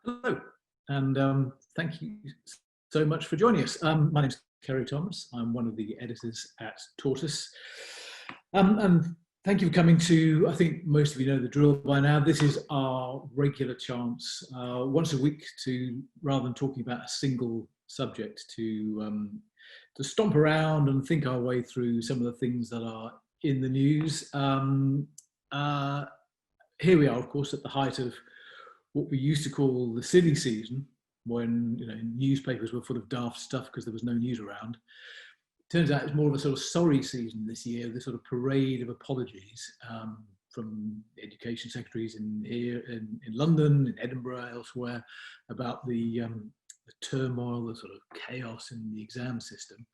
Hello, and thank you so much for joining us. My name is Kerry Thomas. I'm one of the editors at Tortoise. And thank you for coming to, I think most of you know the drill by now, this is our regular chance once a week to, rather than talking about a single subject, to stomp around and think our way through some of the things that are in the news. Here we are, of course, at the height of what we used to call the silly season, when newspapers were full of daft stuff because there was no news around. Turns out it's more of a sort of sorry season this year, the sort of parade of apologies from education secretaries in London, in Edinburgh, elsewhere, about the turmoil, the sort of chaos in the exam system.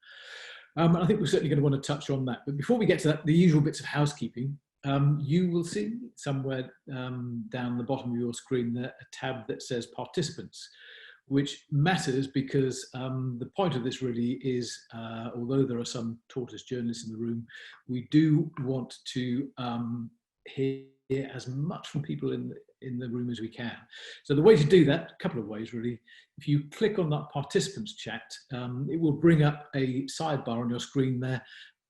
I think we're certainly going to want to touch on that. But before we get to that, the usual bits of housekeeping. You will see somewhere down the bottom of your screen there a tab that says participants, which matters because the point of this really is, although there are some Tortoise journalists in the room, we do want to hear as much from people in the room as we can. So the way to do that, a couple of ways really. If you click on that participants chat, it will bring up a sidebar on your screen there.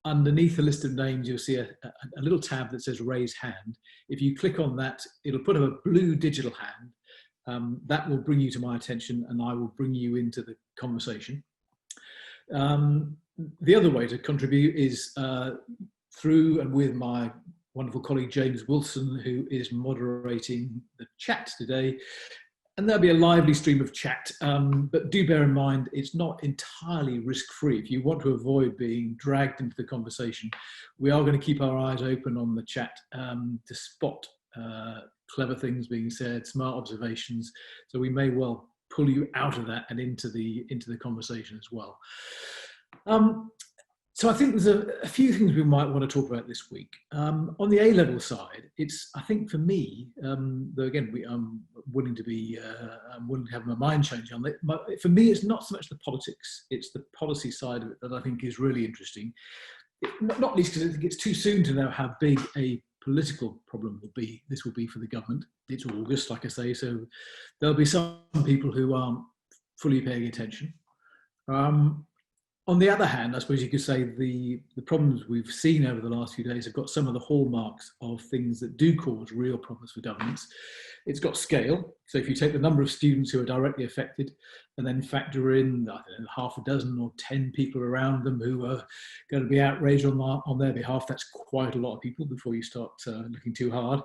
Underneath the list of names, you'll see a little tab that says raise hand. If you click on that, it'll put up a blue digital hand. That will bring you to my attention and I will bring you into the conversation. The other way to contribute is through and with my wonderful colleague James Wilson, who is moderating the chat today. And there'll be a lively stream of chat, but do bear in mind, it's not entirely risk-free. If you want to avoid being dragged into the conversation, we are going to keep our eyes open on the chat to spot clever things being said, smart observations. So we may well pull you out of that and into the conversation as well. So I think there's a few things we might want to talk about this week. On the A-level side, I think for me, though again, I'm willing to have my mind change on it. But for me, it's not so much the politics, it's the policy side of it that I think is really interesting. Not least because I think it's too soon to know how big a political problem this will be for the government. It's August, like I say, so there'll be some people who aren't fully paying attention. On the other hand, I suppose you could say the problems we've seen over the last few days have got some of the hallmarks of things that do cause real problems for governments. It's got scale. So if you take the number of students who are directly affected and then factor in, I don't know, half a dozen or 10 people around them who are going to be outraged on their behalf, that's quite a lot of people before you start looking too hard.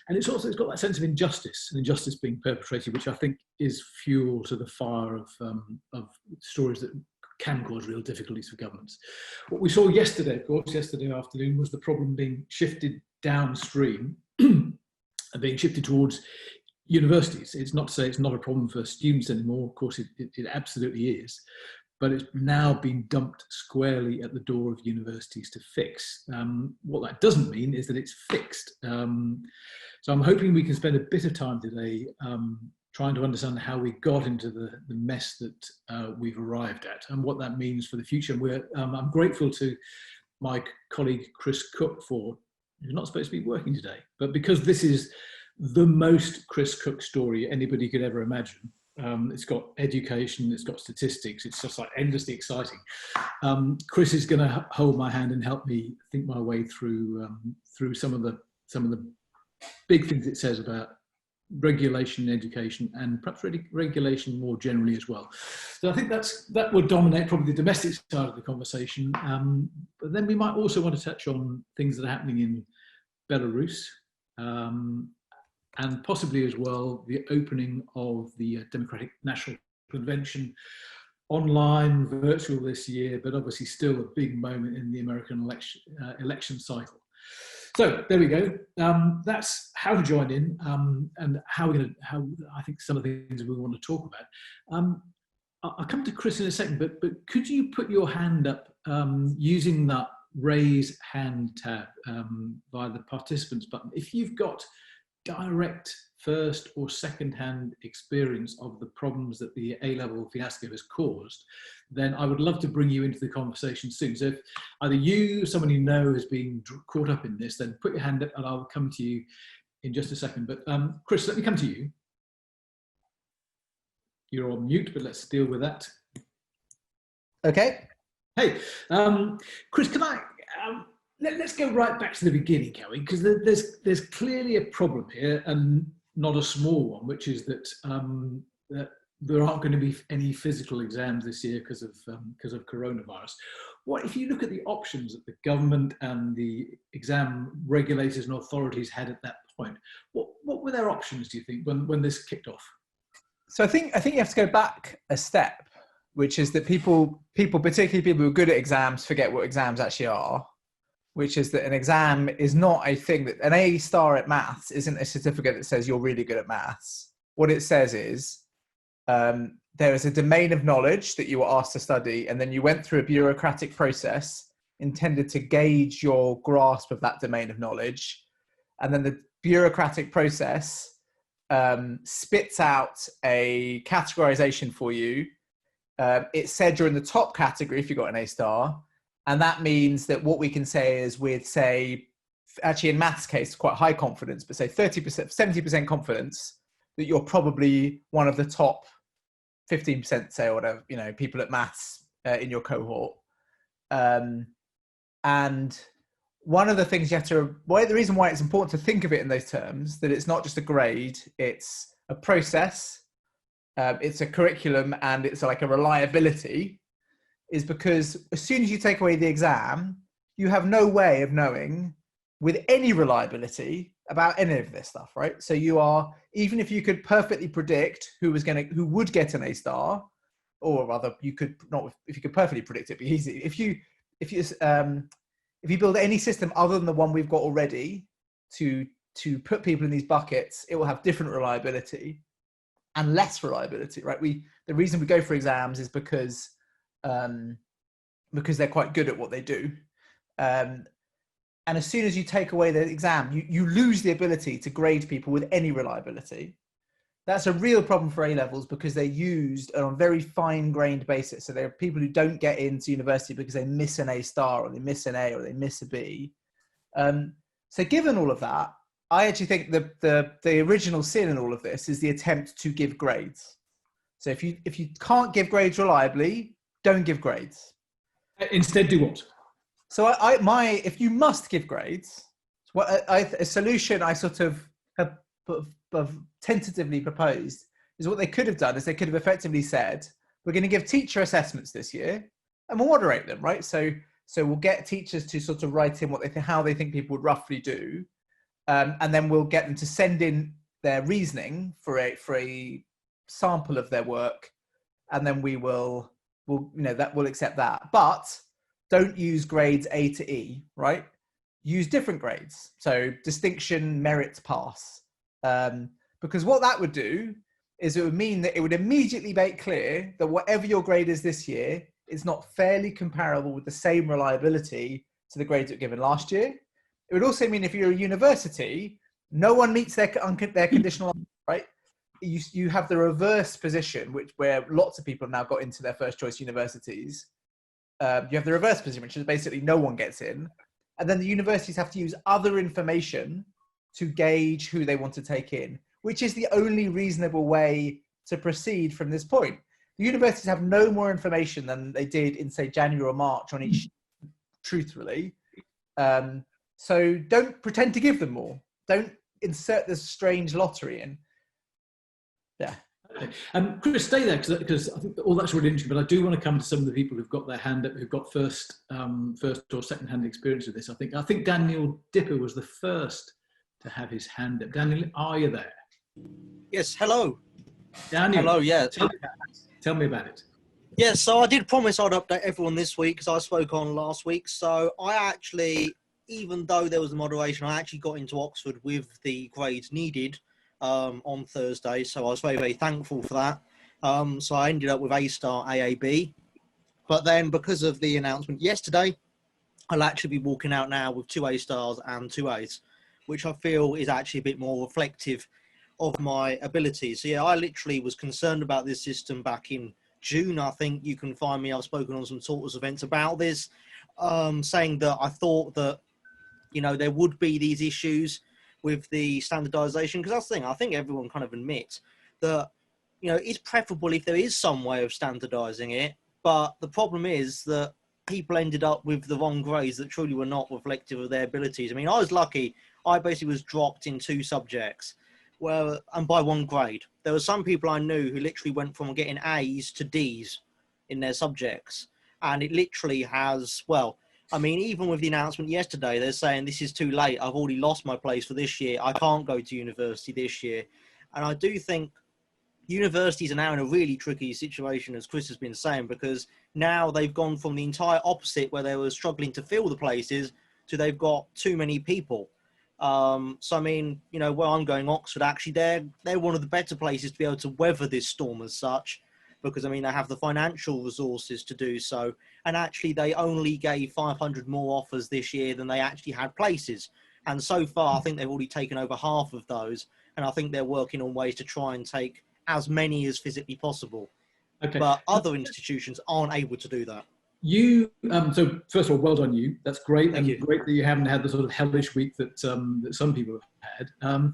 And it's got that sense of injustice, and injustice being perpetrated, which I think is fuel to the fire of stories that can cause real difficulties for governments. What we saw yesterday, of course, yesterday afternoon, was the problem being shifted downstream and being shifted towards universities. It's not to say it's not a problem for students anymore, of course it absolutely is, but it's now been dumped squarely at the door of universities to fix. What that doesn't mean is that it's fixed. So I'm hoping we can spend a bit of time today trying to understand how we got into the mess that we've arrived at and what that means for the future. I'm grateful to my colleague Chris Cook who's not supposed to be working today, but because this is the most Chris Cook story anybody could ever imagine. It's got education, it's got statistics, it's just like endlessly exciting. Chris is going to hold my hand and help me think my way through some of the big things it says about regulation in education and perhaps regulation more generally as well. So I think that would dominate probably the domestic side of the conversation. But then we might also want to touch on things that are happening in Belarus and possibly as well the opening of the Democratic National Convention, online, virtual this year, but obviously still a big moment in the American election cycle. So there we go. That's how to join in and how I think some of the things we want to talk about. I'll come to Chris in a second, but could you put your hand up using that raise hand tab via the participants button? If you've got direct first or second hand experience of the problems that the A-level fiasco has caused, then I would love to bring you into the conversation soon. So if either you, someone you know has been caught up in this, then put your hand up and I'll come to you in just a second. But Chris, let me come to you. You're on mute, but let's deal with that. Okay. Hey, Chris, can I let's go right back to the beginning, can we? Because there's clearly a problem here, and not a small one, which is that that there aren't going to be any physical exams this year because of coronavirus. What if you look at the options that the government and the exam regulators and authorities had at that point? What were their options, do you think, when this kicked off? So I think you have to go back a step, which is that people, particularly people who are good at exams, forget what exams actually are. Which is that an exam is not a thing that an A star at maths isn't a certificate that says you're really good at maths. What it says is there is a domain of knowledge that you were asked to study, and then you went through a bureaucratic process intended to gauge your grasp of that domain of knowledge. And then the bureaucratic process spits out a categorization for you. It said you're in the top category if you got an A star. And that means that what we can say is we'd say, actually in maths case, quite high confidence, but say 30%, 70% confidence that you're probably one of the top 15%, say, or whatever, people at maths in your cohort. And one of the things you have to, the reason why it's important to think of it in those terms, that it's not just a grade, it's a process, it's a curriculum, and it's like a reliability, is because as soon as you take away the exam, you have no way of knowing with any reliability about any of this stuff, right? So you are, even if you could perfectly predict who would get an A star, or rather you could not, if you could perfectly predict it, it'd be easy. If you build any system other than the one we've got already to put people in these buckets, it will have different reliability and less reliability, right? The reason we go for exams is because they're quite good at what they do. And as soon as you take away the exam, you lose the ability to grade people with any reliability. That's a real problem for A-levels because they're used on a very fine-grained basis. So there are people who don't get into university because they miss an A star, or they miss an A, or they miss a B. So given all of that, I actually think the original sin in all of this is the attempt to give grades. So if you can't give grades reliably, don't give grades. Instead, do what? So if you must give grades, a solution I sort of have tentatively proposed is what they could have done is they could have effectively said, we're going to give teacher assessments this year and we'll moderate them, right? So we'll get teachers to sort of write in how they think people would roughly do. And then we'll get them to send in their reasoning for a sample of their work. And then we'll accept that. But don't use grades A to E, right? Use different grades. So distinction, merit, pass. Because what that would do is it would mean that it would immediately make clear that whatever your grade is this year is not fairly comparable with the same reliability to the grades that were given last year. It would also mean if you're a university, no one meets their conditional, right? You have the reverse position, where lots of people have now got into their first choice universities. You have the reverse position, which is basically no one gets in. And then the universities have to use other information to gauge who they want to take in, which is the only reasonable way to proceed from this point. The universities have no more information than they did in, say, January or March on each, truthfully. So don't pretend to give them more. Don't insert this strange lottery in. Yeah. Chris, stay there because I think all that's really interesting. But I do want to come to some of the people who've got their hand up, who've got first or second-hand experience with this. I think Daniel Dipper was the first to have his hand up. Daniel, are you there? Yes. Hello. Daniel. Hello. Yeah. Tell me about it. Yeah. So I did promise I'd update everyone this week because I spoke on last week. So I actually, even though there was a moderation, I actually got into Oxford with the grades needed on Thursday. So I was very, very thankful for that. So I ended up with A star AAB. But then because of the announcement yesterday, I'll actually be walking out now with 2 A stars and 2 A's, which I feel is actually a bit more reflective of my abilities. So yeah, I literally was concerned about this system back in June. I think you can find me, I've spoken on some Tortoise events about this, saying that I thought that, there would be these issues with the standardization. Because that's the thing, I think everyone kind of admits that it's preferable if there is some way of standardising it. But the problem is that people ended up with the wrong grades that truly were not reflective of their abilities. I mean, I was lucky. I basically was dropped in 2 subjects, and by 1 grade. There were some people I knew who literally went from getting A's to D's in their subjects. And it literally has, I mean, even with the announcement yesterday, they're saying this is too late. I've already lost my place for this year. I can't go to university this year. And I do think universities are now in a really tricky situation, as Chris has been saying, because now they've gone from the entire opposite, where they were struggling to fill the places, to they've got too many people. So, I mean, where I'm going, Oxford, actually, they're one of the better places to be able to weather this storm as such, because, I mean, they have the financial resources to do so. And actually, they only gave 500 more offers this year than they actually had places. And so far, I think they've already taken over half of those. And I think they're working on ways to try and take as many as physically possible. Okay. But other institutions aren't able to do that. So first of all, well done you. That's great. Thank you. Great that you haven't had the sort of hellish week that some people have had.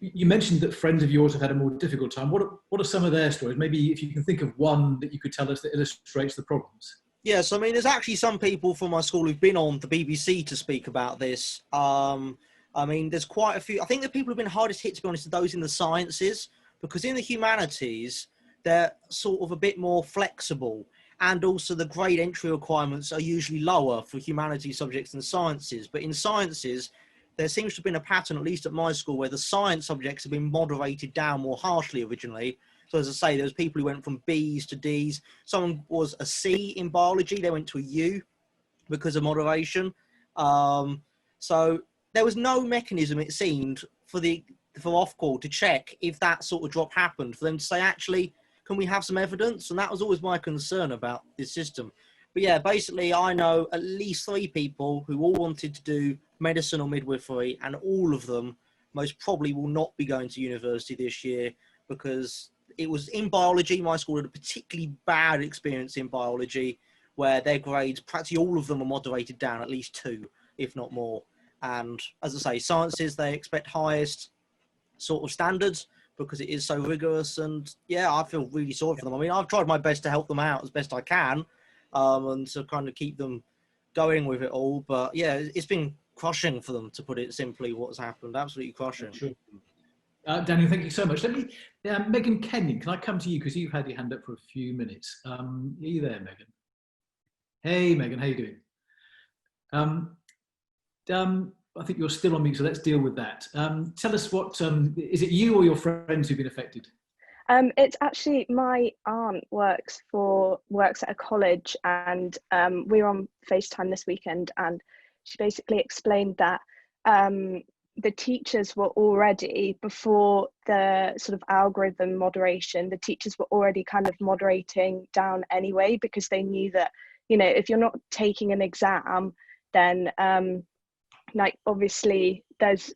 You mentioned that friends of yours have had a more difficult time. What are some of their stories? Maybe if you can think of one that you could tell us that illustrates the problems. Yes, I mean, there's actually some people from my school who've been on the BBC to speak about this. I mean, there's quite a few. I think the people who've been hardest hit, to be honest, are those in the sciences, because in the humanities, they're sort of a bit more flexible. And also the grade entry requirements are usually lower for humanities subjects than sciences. But in sciences, there seems to have been a pattern, at least at my school, where the science subjects have been moderated down more harshly originally. So as I say, there was people who went from B's to D's. Someone was a C in biology. They went to a U because of moderation. So there was no mechanism, it seemed, for Ofqual to check if that sort of drop happened, for them to say, actually, can we have some evidence? And that was always my concern about this system. But yeah, basically, I know at least 3 people who all wanted to do medicine or midwifery, and all of them most probably will not be going to university this year, because it was in biology. My school had a particularly bad experience in biology, where their grades, practically all of them are moderated down, at least 2, if not more. And as I say, sciences, they expect highest sort of standards because it is so rigorous. And yeah, I feel really sorry for them. I mean, I've tried my best to help them out as best I can, and to kind of keep them going with it all. But yeah, it's been crushing for them, to put it simply, what's happened. Absolutely crushing. Sure. Daniel, thank you so much. Let me, Megan Kenyon, can I come to you, because you've had your hand up for a few minutes. Are you there, Megan? Hey, Megan, how you doing? I think you're still on mute, so let's deal with that. Tell us what, is it you or your friends who've been affected? It's actually my aunt works at a college, and we were on FaceTime this weekend, and she basically explained that the teachers were already, before the sort of algorithm moderation, the teachers were already kind of moderating down anyway, because they knew that, if you're not taking an exam, then like obviously there's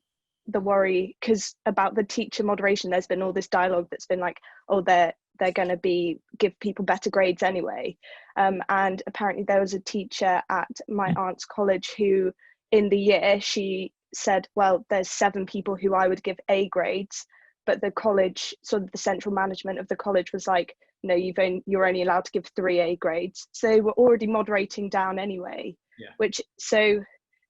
the worry, because about the teacher moderation, there's been all this dialogue that's been like, oh, they're going to give people better grades anyway. And apparently there was a teacher at my aunt's college who, in the year, she said, well, there's 7 people who I would give A grades, but the college, sort of the central management of the college was like, no, you're only allowed to give 3 A grades. So they were already moderating down anyway. Yeah. Which, so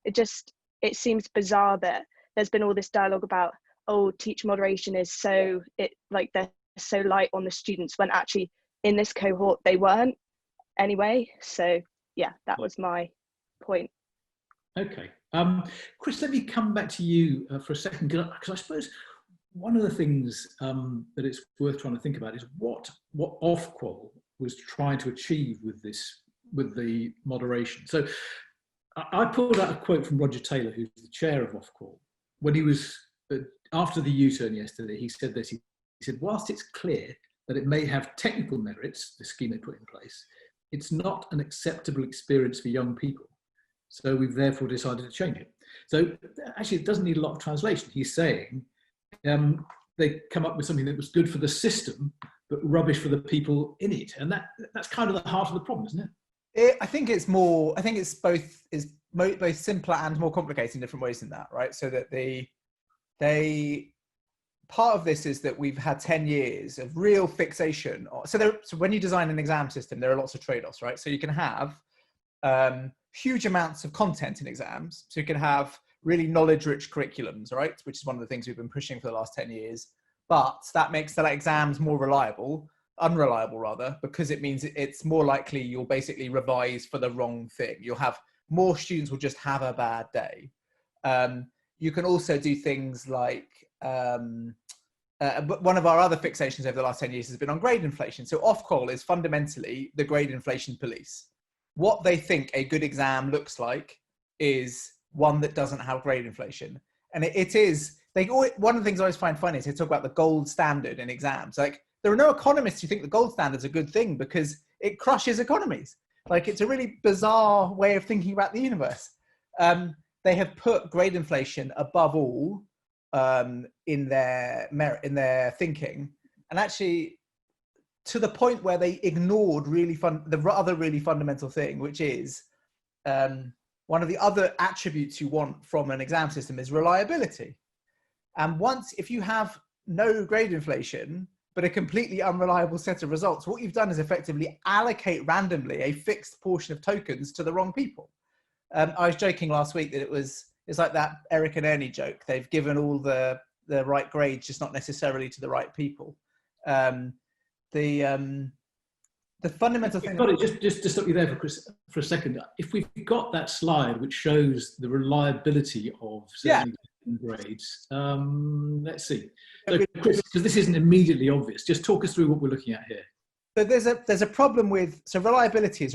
it seems bizarre that there's been all this dialogue about, oh, teacher moderation is they're so light on the students, when actually in this cohort they weren't anyway. So yeah, that was my point. Okay. Chris, let me come back to you for a second, because I suppose one of the things that it's worth trying to think about is what Ofqual was trying to achieve with the moderation. So I pulled out a quote from Roger Taylor, who's the chair of Ofqual. When he was, after the U-turn yesterday, he said this, he said, whilst it's clear that it may have technical merits, the scheme they put in place, it's not an acceptable experience for young people. So we've therefore decided to change it. So actually, it doesn't need a lot of translation. He's saying they come up with something that was good for the system, but rubbish for the people in it. And that's kind of the heart of the problem, isn't it? I think it's both simpler and more complicated in different ways than that, right? So that part of this is that we've had 10 years of real fixation. So when you design an exam system, there are lots of trade-offs, right? So you can have huge amounts of content in exams. So you can have really knowledge-rich curriculums, right? Which is one of the things we've been pushing for the last 10 years. But that makes the exams more unreliable rather, because it means it's more likely you'll basically revise for the wrong thing. You'll have more students will just have a bad day. You can also do things like, but one of our other fixations over the last 10 years has been on grade inflation. So Ofqual is fundamentally the grade inflation police. What they think a good exam looks like is one that doesn't have grade inflation. And one of the things I always find funny is they talk about the gold standard in exams. Like, there are no economists who think the gold standard is a good thing because it crushes economies. Like, it's a really bizarre way of thinking about the universe. They have put grade inflation above all in their thinking, and actually to the point where they ignored the other really fundamental thing, which is one of the other attributes you want from an exam system is reliability. And if you have no grade inflation but a completely unreliable set of results, what you've done is effectively allocate randomly a fixed portion of tokens to the wrong people. I was joking last week that it's like that Eric and Ernie joke. They've given all the right grades, just not necessarily to the right people. The fundamental thing. Got it. Just to stop you there for a second. If we've got that slide which shows the reliability of certain grades, let's see. So, Chris, because this isn't immediately obvious, just talk us through what we're looking at here. So there's a problem with, so reliability is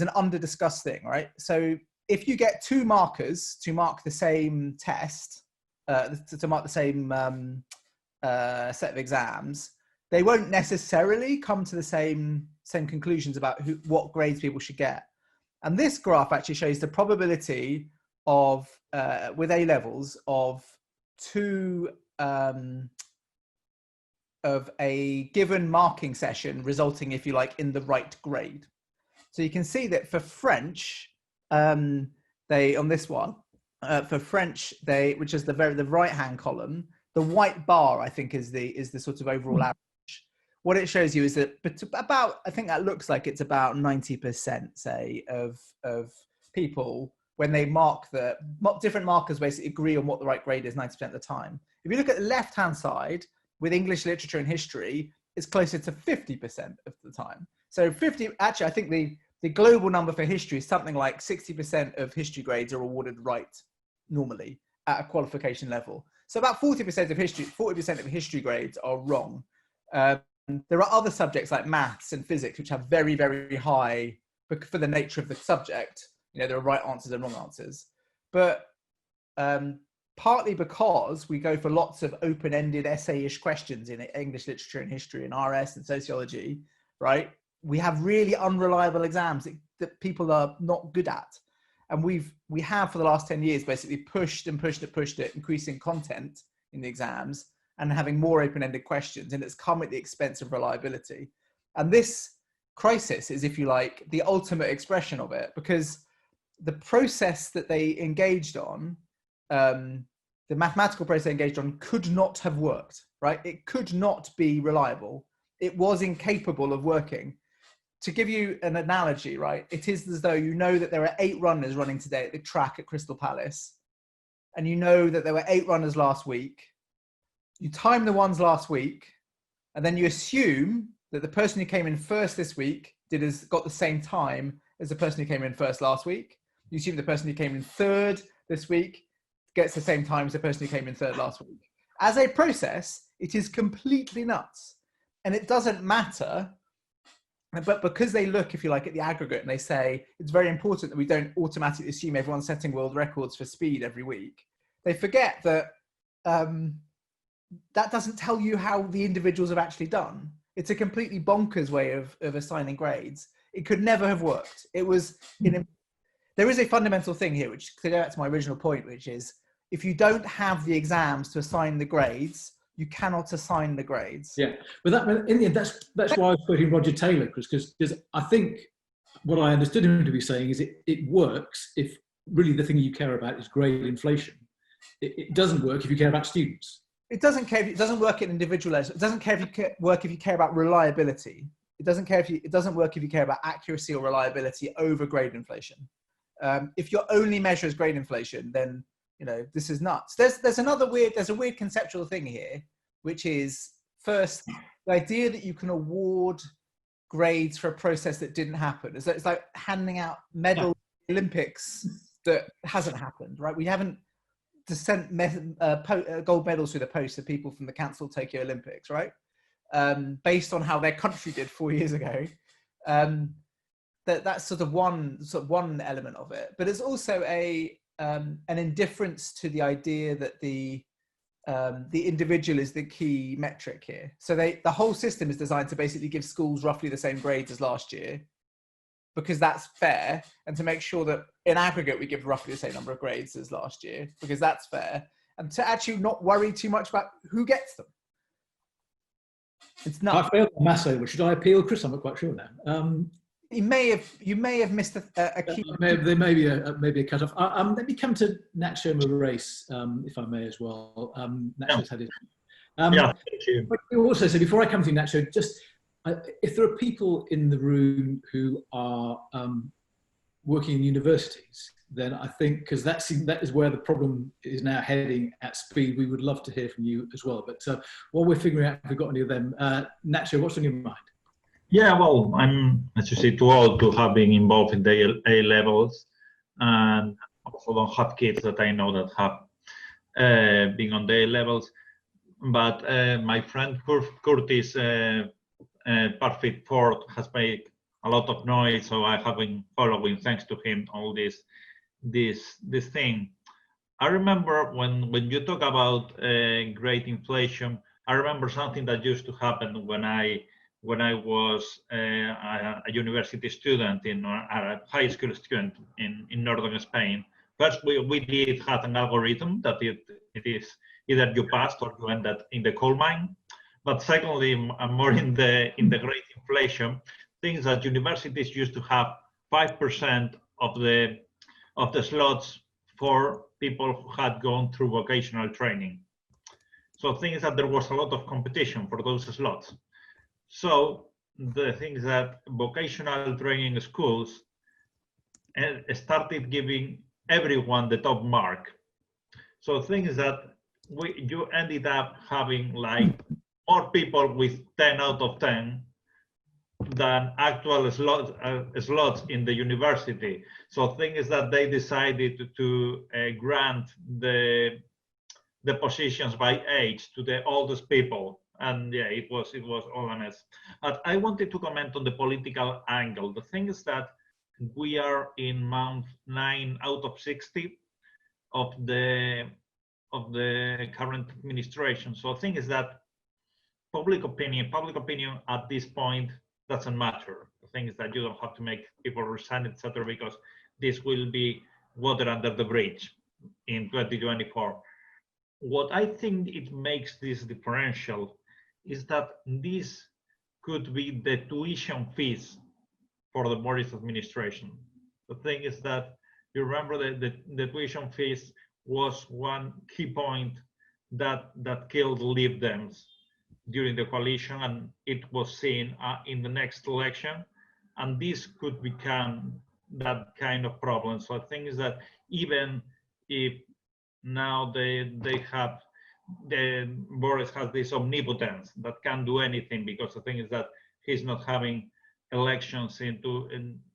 an under-discussed thing, right? So if you get two markers to mark the same test, to mark the same set of exams, they won't necessarily come to the same conclusions about what grades people should get. And this graph actually shows the probability of, with A levels, of of a given marking session resulting, if you like, in the right grade. So you can see that for French, on this one, for French, which is the right-hand column, the white bar, I think, is the sort of overall average. What it shows you is that I think that looks like it's about 90%, say, of people, when they mark different markers basically agree on what the right grade is 90% of the time. If you look at the left-hand side, with English literature and history, it's closer to 50% of the time. So actually, I think the global number for history is something like 60% of history grades are awarded right normally at a qualification level. So about 40% of history grades are wrong. There are other subjects like maths and physics, which have very, very high, for the nature of the subject, there are right answers and wrong answers. But partly because we go for lots of open-ended essay-ish questions in English literature and history and RS and sociology, right? We have really unreliable exams that people are not good at. And we have for the last 10 years basically pushed it, increasing content in the exams and having more open-ended questions, and it's come at the expense of reliability. And this crisis is, if you like, the ultimate expression of it, because the process that they engaged on, the mathematical process they engaged on, could not have worked, right? It could not be reliable. It was incapable of working. To give you an analogy, right, it is as though that there are 8 runners running today at the track at Crystal Palace, and that there were 8 runners last week. You time the ones last week, and then you assume that the person who came in first this week got the same time as the person who came in first last week. You assume the person who came in third this week gets the same time as the person who came in third last week. As a process, it is completely nuts. And it doesn't matter, but because they look, if you like, at the aggregate and they say, it's very important that we don't automatically assume everyone's setting world records for speed every week, they forget that that doesn't tell you how the individuals have actually done. It's a completely bonkers way of assigning grades. It could never have worked. There is a fundamental thing here, which to go back to my original point, which is if you don't have the exams to assign the grades, you cannot assign the grades. Yeah, but in the end, that's why I was quoting Roger Taylor, because I think what I understood him to be saying is it works if really the thing you care about is grade inflation. It doesn't work if you care about students. it doesn't care if it doesn't work at individual levels. It doesn't care if you work if you care about reliability. It doesn't care if it doesn't work if you care about accuracy or reliability over grade inflation. If your only measure is grade inflation, then this is nuts. There's a weird conceptual thing here, which is first the idea that you can award grades for a process that didn't happen. It's like handing out medals at the Olympics that hasn't happened, right? We haven't sent gold medals through the post to people from the cancelled Tokyo Olympics, right? Based on how their country did 4 years ago. That's sort of one element of it, but it's also an indifference to the idea that the individual is the key metric here. So the whole system is designed to basically give schools roughly the same grades as last year, because that's fair, and to make sure that in aggregate we give roughly the same number of grades as last year, because that's fair, and to actually not worry too much about who gets them. It's not. I failed on maths over. Should I appeal, Chris? I'm not quite sure now. You may have missed a key. There may be a cut off. Let me come to Nacho Moraes, if I may as well. Nacho's had it. Thank you. But you also say, before I come to you, Nacho, just if there are people in the room who are working in universities, then I think, because that is where the problem is now heading at speed, we would love to hear from you as well. But while we're figuring out if we've got any of them, Nacho, what's on your mind? Yeah, well, I'm, as you say, too old to have been involved in the A levels, and also don't have kids that I know that have been on the A levels. But my friend Curtis, Perfect Ford, has made a lot of noise, so I have been following, thanks to him, all this thing. I remember when you talk about great inflation, I remember something that used to happen when I was a university student, a high school student in northern Spain. First, we did have an algorithm that it is either you passed or you ended in the coal mine. But secondly, more in the great inflation, things that universities used to have 5% of the slots for people who had gone through vocational training. So things that there was a lot of competition for those slots. So the things that vocational training schools started giving everyone the top mark. So things that you ended up having like more people with 10 out of 10 than actual slots in the university. So thing is that they decided to grant the positions by age to the oldest people. And yeah, it was all a mess. But I wanted to comment on the political angle. The thing is that we are in month 9 out of 60 of the current administration. So the thing is that public opinion at this point doesn't matter. The thing is that you don't have to make people resign, etc., because this will be water under the bridge in 2024. What I think it makes this differential is that this could be the tuition fees for the Morris administration. The thing is that you remember the tuition fees was one key point that killed Leave Dems during the coalition, and it was seen in the next election, and this could become that kind of problem. So the thing is that even if now Boris has this omnipotence that can't do anything, because the thing is that he's not having elections in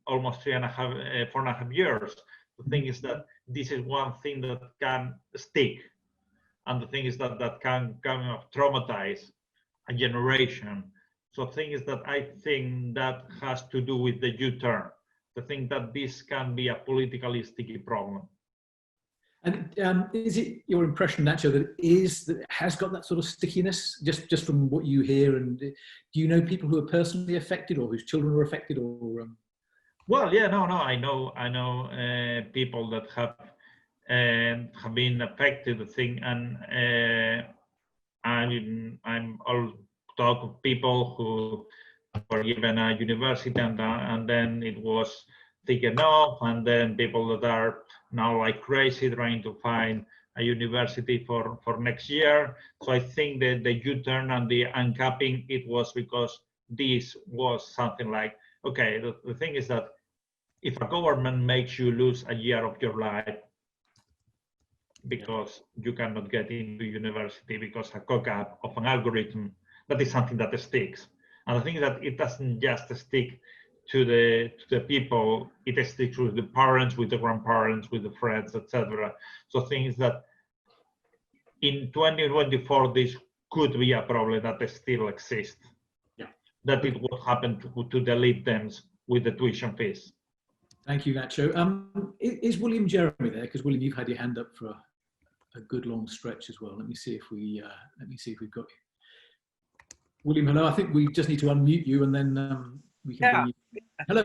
almost 4.5 years. The thing is that this is one thing that can stick, and the thing is that can kind of traumatize a generation. So the thing is that I think that has to do with the U-turn. The thing that this can be a politically sticky problem. And is it your impression, Nacho, that it has got that sort of stickiness, just from what you hear? And do you know people who are personally affected, or whose children are affected, or? Well, yeah, no, I know people that have been affected. The thing, and I'm all talk of people who were given a university and then it was taken off, and then people that are now like crazy trying to find a university for next year. So I think that the U-turn and the uncapping, it was because this was something like, okay, the thing is that if a government makes you lose a year of your life because you cannot get into university because a cock-up of an algorithm, that is something that sticks. And I think that it doesn't just stick to the people, it sticks with the parents, with the grandparents, with the friends, etc. So things that in 2024, this could be a problem that still exists. Yeah. That it would happen to delete them with the tuition fees. Thank you, Nacho. Is William Jeremy there? Because William, you've had your hand up for a good long stretch as well. Let me see if we've got you. William, hello. I think we just need to unmute you and then we can bring you. Hello.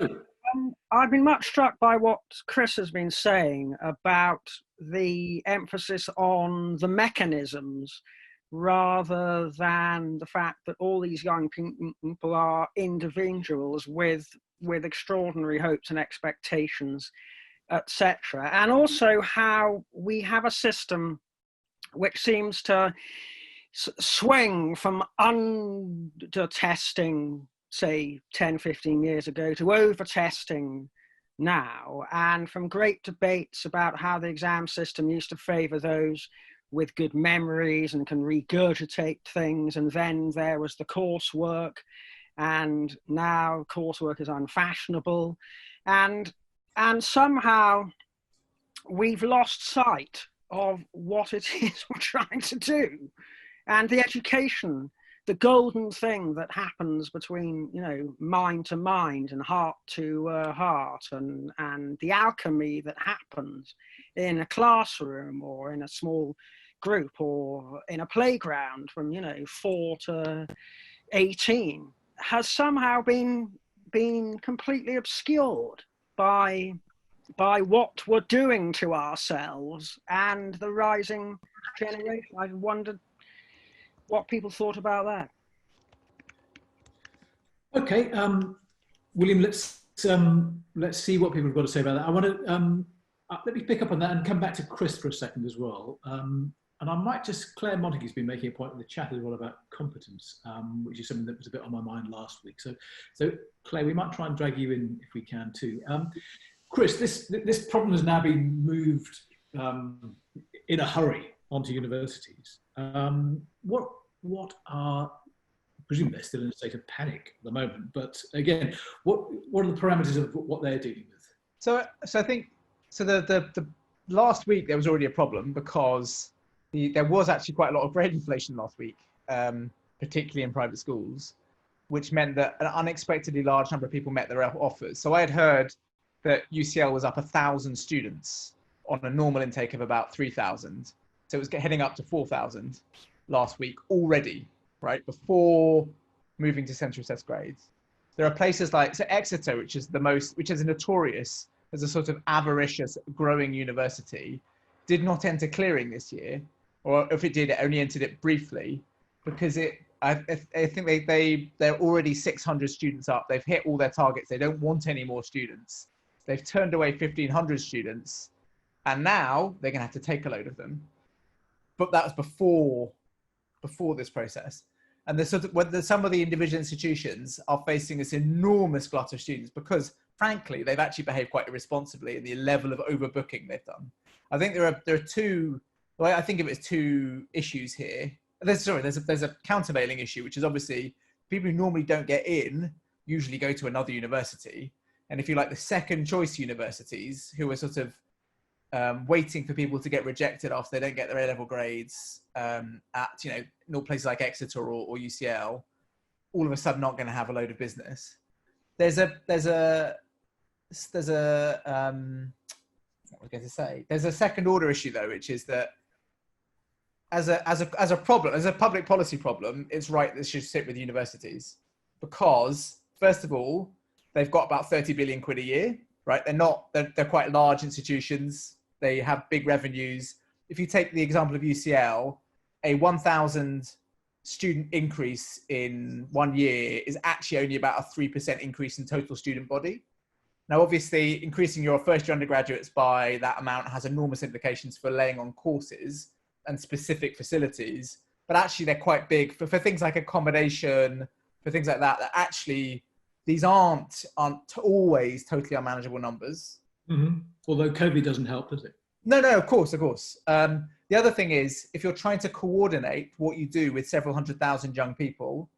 I've been much struck by what Chris has been saying about the emphasis on the mechanisms rather than the fact that all these young people are individuals with extraordinary hopes and expectations, etc. And also how we have a system which seems to swing from under testing, say 10, 15 years ago, to over testing now, and from great debates about how the exam system used to favor those with good memories and can regurgitate things, and then there was the coursework, and now coursework is unfashionable, and somehow we've lost sight of what it is we're trying to do. And the education, the golden thing that happens between, you know, mind to mind and heart to heart, and the alchemy that happens in a classroom or in a small group or in a playground from, you know, 4 to 18 has somehow been completely obscured by what we're doing to ourselves and the rising generation. I wondered what people thought about that. Okay, William, let's see what people have got to say about that. I want to let me pick up on that and come back to Chris for a second as well. And I might just, Claire Montague's been making a point in the chat as well about competence, which is something that was a bit on my mind last week. So Claire, we might try and drag you in if we can too. Chris, this problem has now been moved in a hurry onto universities. What are, I presume they're still in a state of panic at the moment, but again, what are the parameters of what they're dealing with? So I think, so the last week there was already a problem because there was actually quite a lot of grade inflation last week, particularly in private schools, which meant that an unexpectedly large number of people met their offers. So I had heard that UCL was up 1,000 students on a normal intake of about 3,000. So it was heading up to 4,000 last week already, right, before moving to central assessed grades. There are places like, so Exeter, which is notorious as a sort of avaricious growing university, did not enter clearing this year, or if it did, it only entered it briefly, because I think they're already 600 students up. They've hit all their targets. They don't want any more students. They've turned away 1,500 students, and now they're going to have to take a load of them. But that was before this process. And some of the individual institutions are facing this enormous glut of students because, frankly, they've actually behaved quite irresponsibly in the level of overbooking they've done. I think there are two. Well, I think of it as two issues here. There's a countervailing issue, which is obviously people who normally don't get in usually go to another university. And if you like, the second choice universities who are sort of waiting for people to get rejected after they don't get their A-level grades at, you know, places like Exeter or UCL, all of a sudden not going to have a load of business. There's a what was I going to say? There's a second order issue though, which is that as a problem, as a public policy problem, it's right that this should sit with universities, because first of all, they've got about 30 billion quid a year, right? They're quite large institutions. They have big revenues. If you take the example of UCL, a 1,000 student increase in 1 year is actually only about a 3% increase in total student body. Now, obviously, increasing your first-year undergraduates by that amount has enormous implications for laying on courses and specific facilities, but actually they're quite big for things like accommodation, for things like that, that actually these aren't always totally unmanageable numbers. Mm-hmm. Although COVID doesn't help, does it? No, of course. The other thing is, if you're trying to coordinate what you do with several 100,000 young people,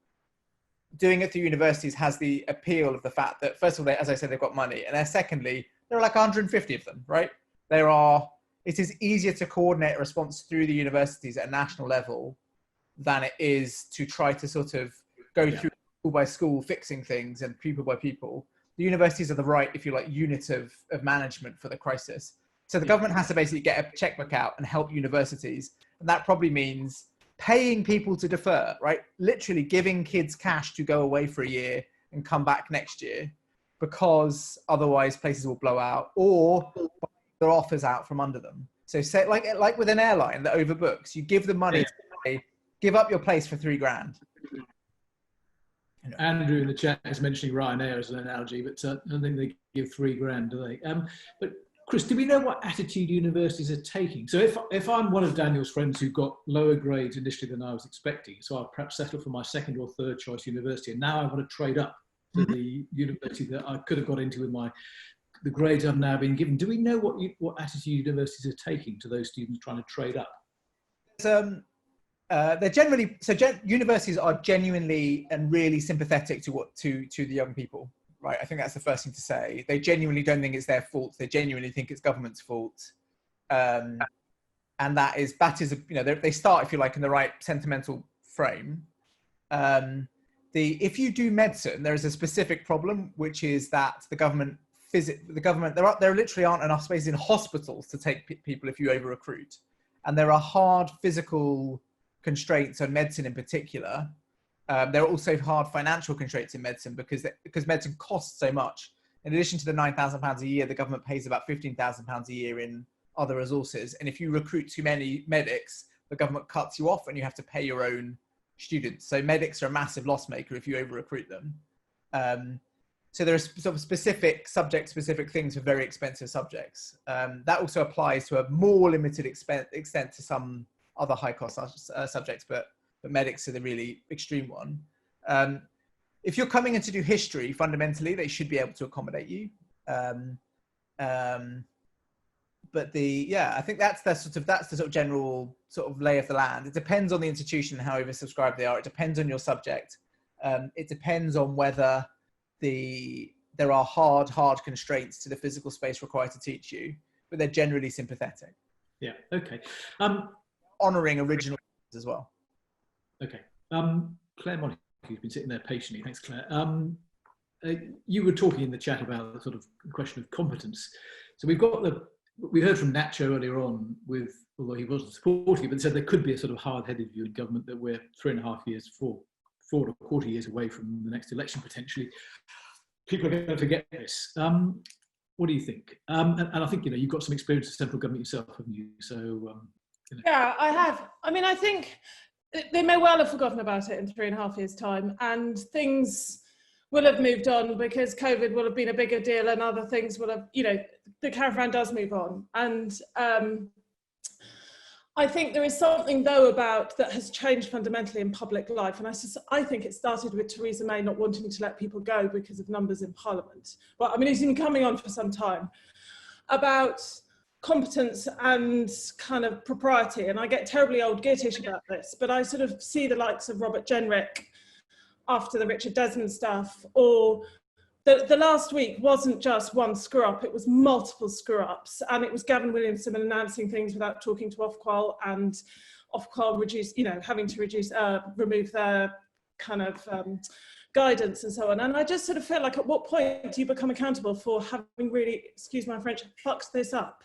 doing it through universities has the appeal of the fact that, first of all, as I said, they've got money, and then secondly, there are like 150 of them, right? It is easier to coordinate a response through the universities at a national level than it is to try to sort of go through school by school, fixing things and people by people. The universities are the right, if you like, unit of management for the crisis. So the government has to basically get a checkbook out and help universities. And that probably means paying people to defer, right? Literally giving kids cash to go away for a year and come back next year, because otherwise places will blow out, or their offers out from under them. So say like with an airline that overbooks, you give them money to say, give up your place for $3,000. Andrew in the chat is mentioning Ryanair as an analogy, but I don't think they give $3,000, do they? But Chris, do we know what attitude universities are taking? So if I'm one of Daniel's friends who got lower grades initially than I was expecting, so I'll perhaps settle for my second or third choice university, and now I want to trade up to the university that I could have got into with the grades I've now been given. Do we know what attitude universities are taking to those students trying to trade up? They're generally, universities are genuinely and really sympathetic to the young people, right? I think that's the first thing to say. They genuinely don't think it's their fault. They genuinely think it's government's fault. And that is, they start, if you like, in the right sentimental frame. If you do medicine, there is a specific problem, which is that the government, there literally aren't enough spaces in hospitals to take people if you over-recruit. And there are hard physical constraints on medicine in particular. There are also hard financial constraints in medicine because medicine costs so much. In addition to the £9,000 a year, the government pays about £15,000 a year in other resources. And if you recruit too many medics, the government cuts you off and you have to pay your own students. So medics are a massive loss maker if you over-recruit them. So there are sort of subject-specific things for very expensive subjects. That also applies to a more limited extent to some other high-cost subjects, but medics are the really extreme one. If you're coming in to do history, fundamentally, they should be able to accommodate you. But I think that's the sort of general sort of lay of the land. It depends on the institution and how oversubscribed they are. It depends on your subject. It depends on whether there are hard constraints to the physical space required to teach you, but they're generally sympathetic. Yeah. Okay. Honouring original as well. Okay. Claire Montague, who's been sitting there patiently. Thanks, Claire. You were talking in the chat about the sort of question of competence. So we heard from Nacho earlier on although he wasn't supporting it, but said there could be a sort of hard-headed view in government that we're 3.5 years, 4.25 years away from the next election potentially. People are going to forget this. What do you think? And I think, you've got some experience of central government yourself, haven't you? So, Yeah, I have. I mean, I think they may well have forgotten about it in 3.5 years' time, and things will have moved on because COVID will have been a bigger deal and other things will have, the caravan does move on. And I think there is something, though, that has changed fundamentally in public life. And I think it started with Theresa May not wanting to let people go because of numbers in Parliament. Well, I mean, it's been coming on for some time about competence and kind of propriety. And I get terribly old gittish about this, but I sort of see the likes of Robert Jenrick after the Richard Desmond stuff, or the last week wasn't just one screw up, it was multiple screw ups. And it was Gavin Williamson announcing things without talking to Ofqual, and Ofqual having to remove their kind of guidance and so on. And I just sort of feel like, at what point do you become accountable for having really, excuse my French, fucked this up?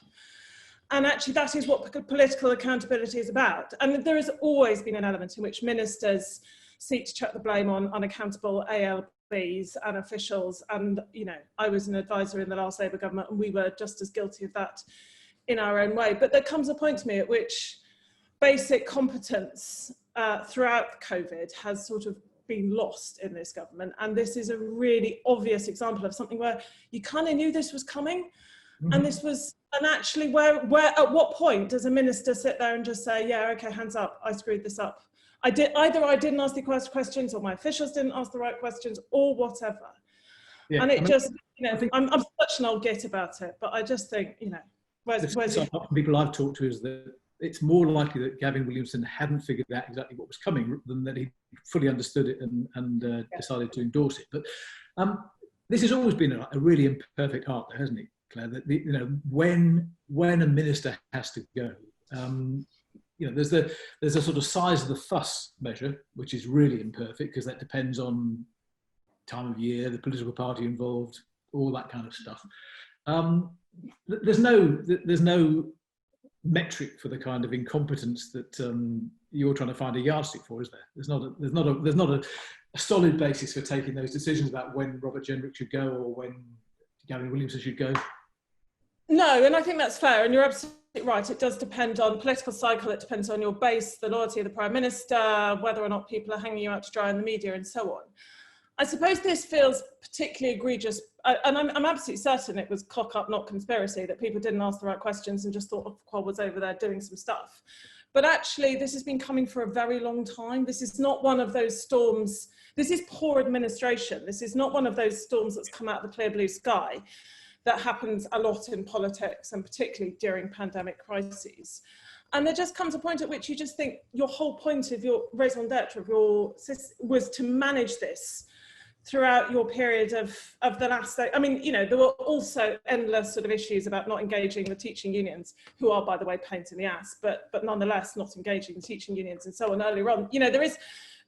And actually that is what political accountability is about. And there has always been an element in which ministers seek to chuck the blame on unaccountable ALBs and officials. And, I was an advisor in the last Labour government and we were just as guilty of that in our own way. But there comes a point to me at which basic competence throughout COVID has sort of been lost in this government. And this is a really obvious example of something where you kind of knew this was coming. And this was, and actually where at what point does a minister sit there and just say, yeah, okay, hands up, I screwed this up. Either I didn't ask the questions, or my officials didn't ask the right questions, or whatever. Yeah, and I'm such an old git about it, but I just think, where's people I've talked to is that it's more likely that Gavin Williamson hadn't figured out exactly what was coming than that he fully understood it and decided to endorse it. But this has always been a really imperfect art, hasn't it, Claire? That when a minister has to go, there's a sort of size of the fuss measure, which is really imperfect because that depends on time of year, the political party involved, all that kind of stuff. There's no metric for the kind of incompetence that you're trying to find a yardstick for, is there? There's not a solid basis for taking those decisions about when Robert Jenrick should go or when Gavin Williamson should go. No, and I think that's fair, and you're absolutely right. It does depend on political cycle. It depends on your base, the loyalty of the Prime Minister, whether or not people are hanging you out to dry in the media, and so on. I suppose this feels particularly egregious, and I'm absolutely certain it was cock up, not conspiracy, that people didn't ask the right questions and just thought Ofqual was over there doing some stuff. But actually, this has been coming for a very long time. This is not one of those storms. This is poor administration. This is not one of those storms that's come out of the clear blue sky that happens a lot in politics, and particularly during pandemic crises. And there just comes a point at which you just think your whole point of your raison d'etre was to manage this throughout your period of the last, I mean, there were also endless sort of issues about not engaging the teaching unions, who are, by the way, pains in the ass, but nonetheless not engaging the teaching unions and so on earlier on.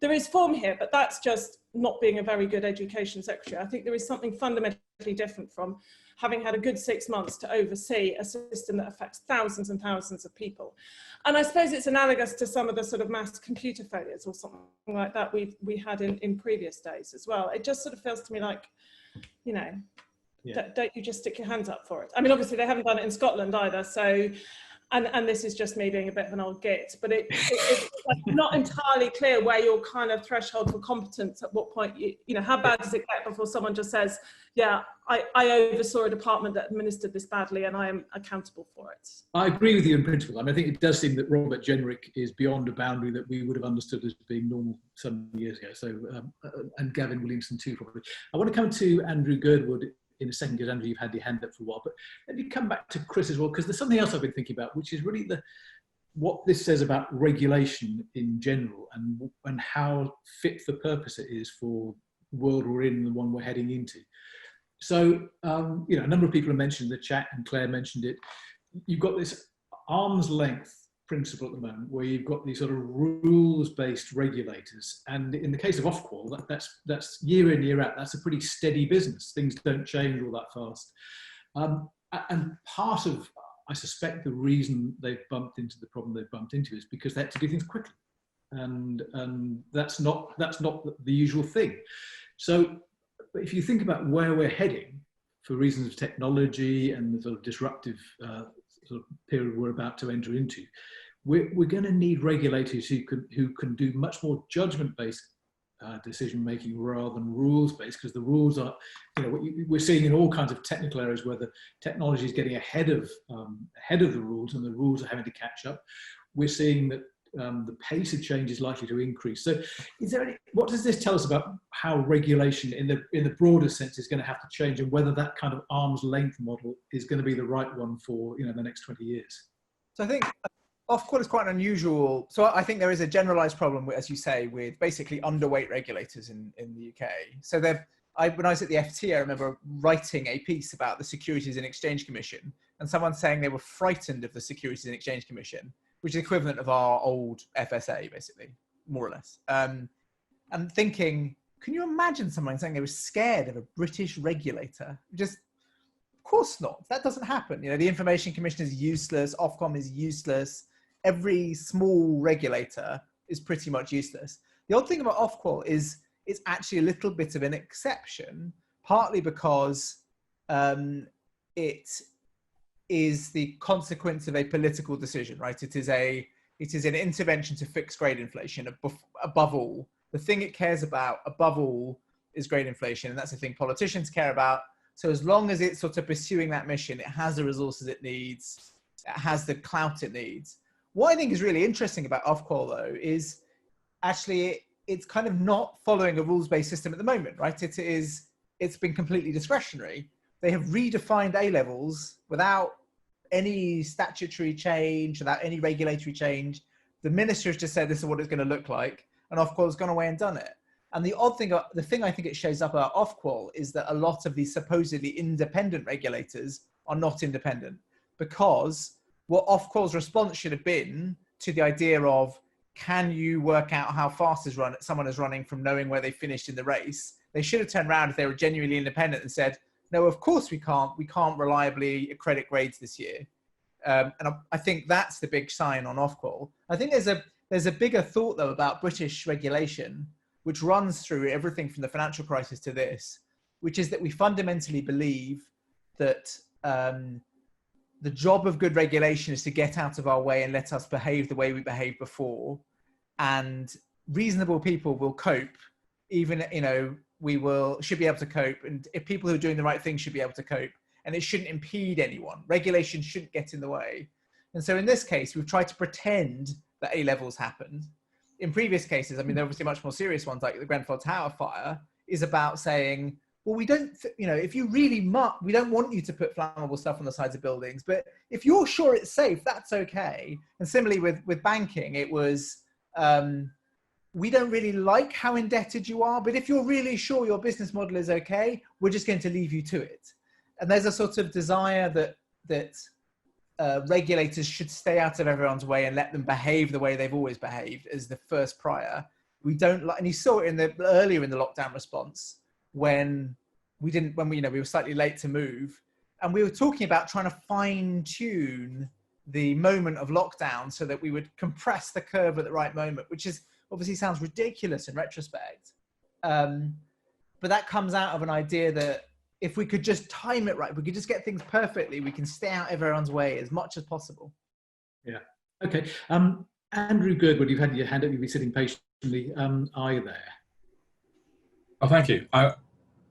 There is form here, but that's just not being a very good education secretary. I think there is something fundamentally different from having had a good 6 months to oversee a system that affects thousands and thousands of people. And I suppose it's analogous to some of the sort of mass computer failures or something like that we had in previous days as well. It just sort of feels to me like, don't you just stick your hands up for it? I mean, obviously they haven't done it in Scotland either, so, and this is just me being a bit of an old git, but it's like not entirely clear where your kind of threshold for competence, at what point, how bad does it get before someone just says, yeah, I oversaw a department that administered this badly and I am accountable for it. I agree with you in principle. I mean, I think it does seem that Robert Jenrick is beyond a boundary that we would have understood as being normal some years ago. So, and Gavin Williamson too, probably. I want to come to Andrew Girdwood in a second, because Andrew, you've had your hand up for a while, but let me come back to Chris as well, because there's something else I've been thinking about, which is really what this says about regulation in general and how fit for purpose it is for the world we're in and the one we're heading into. So, a number of people have mentioned in the chat, and Claire mentioned it. You've got this arm's length principle at the moment, where you've got these sort of rules-based regulators, and in the case of Ofqual, that's year in, year out. That's a pretty steady business. Things don't change all that fast, and part of, I suspect, the reason they've bumped into the problem they've bumped into is because they had to do things quickly, and that's not the usual thing. So, if you think about where we're heading, for reasons of technology and the sort of disruptive sort of period we're about to enter into, we're going to need regulators who can do much more judgment-based decision making rather than rules-based, because the rules are, we're seeing in all kinds of technical areas where the technology is getting ahead of the rules, and the rules are having to catch up. We're seeing that the pace of change is likely to increase. So, what does this tell us about how regulation, in the broader sense, is going to have to change, and whether that kind of arm's length model is going to be the right one for the next 20 years? So I think Ofqual is quite unusual. So I think there is a generalised problem, as you say, with basically underweight regulators in the UK. So when I was at the FT, I remember writing a piece about the Securities and Exchange Commission, and someone saying they were frightened of the Securities and Exchange Commission, which is equivalent of our old FSA, basically, more or less. And thinking, can you imagine someone saying they were scared of a British regulator? Just, of course not. That doesn't happen. The Information Commission is useless. Ofcom is useless. Every small regulator is pretty much useless. The odd thing about Ofqual is it's actually a little bit of an exception, partly because it is the consequence of a political decision, right? It is an intervention to fix grade inflation above all, The thing it cares about above all is grade inflation, and that's the thing politicians care about. So as long as it's sort of pursuing that mission, it has the resources it needs, it has the clout it needs. What I think is really interesting about Ofqual, though, is actually it's kind of not following a rules-based system at the moment, right? It's been completely discretionary. They have redefined A-levels without any statutory change, without any regulatory change. The minister has just said this is what it's going to look like, and Ofqual has gone away and done it. And the odd thing, the thing I think it shows up about Ofqual is that a lot of these supposedly independent regulators are not independent, because what Ofqual's response should have been to the idea of, can you work out how fast someone is running from knowing where they finished in the race? They should have turned around if they were genuinely independent and said, no, of course we can't reliably accredit grades this year. And I think that's the big sign on Ofqual. I think there's a bigger thought, though, about British regulation, which runs through everything from the financial crisis to this, which is that we fundamentally believe that the job of good regulation is to get out of our way and let us behave the way we behaved before. And reasonable people will cope, even, should be able to cope. And if people who are doing the right thing should be able to cope, and it shouldn't impede anyone. Regulation shouldn't get in the way. And so in this case, we've tried to pretend that A-levels happened. In previous cases, I mean, they're obviously much more serious ones, like the Grenfell Tower fire, is about saying, well, we don't, if you really we don't want you to put flammable stuff on the sides of buildings, but if you're sure it's safe, that's okay. And similarly with banking, it was, we don't really like how indebted you are, but if you're really sure your business model is okay, we're just going to leave you to it. And there's a sort of desire that regulators should stay out of everyone's way and let them behave the way they've always behaved as the first prior. We don't like, and you saw it earlier in the lockdown response when we were slightly late to move, and we were talking about trying to fine tune the moment of lockdown so that we would compress the curve at the right moment, which is obviously sounds ridiculous in retrospect. But that comes out of an idea that if we could just time it right, if we could just get things perfectly, we can stay out everyone's way as much as possible. Yeah. Okay. Andrew Girdwood, you've had your hand up, you've been sitting patiently. Are you there? Oh, thank you.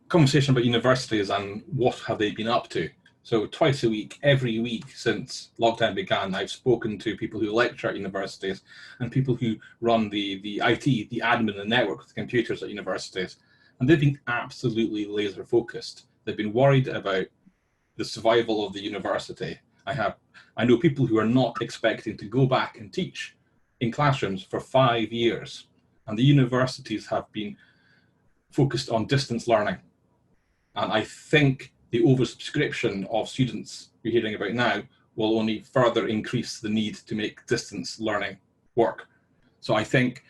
Conversation about universities and what have they been up to. So twice a week, every week since lockdown began, I've spoken to people who lecture at universities and people who run the IT, the admin, the network with the computers at universities. And they've been absolutely laser focused. They've been worried about the survival of the university. I know people who are not expecting to go back and teach in classrooms for 5 years. And the universities have been focused on distance learning. And I think the oversubscription of students we're hearing about now will only further increase the need to make distance learning work. So I think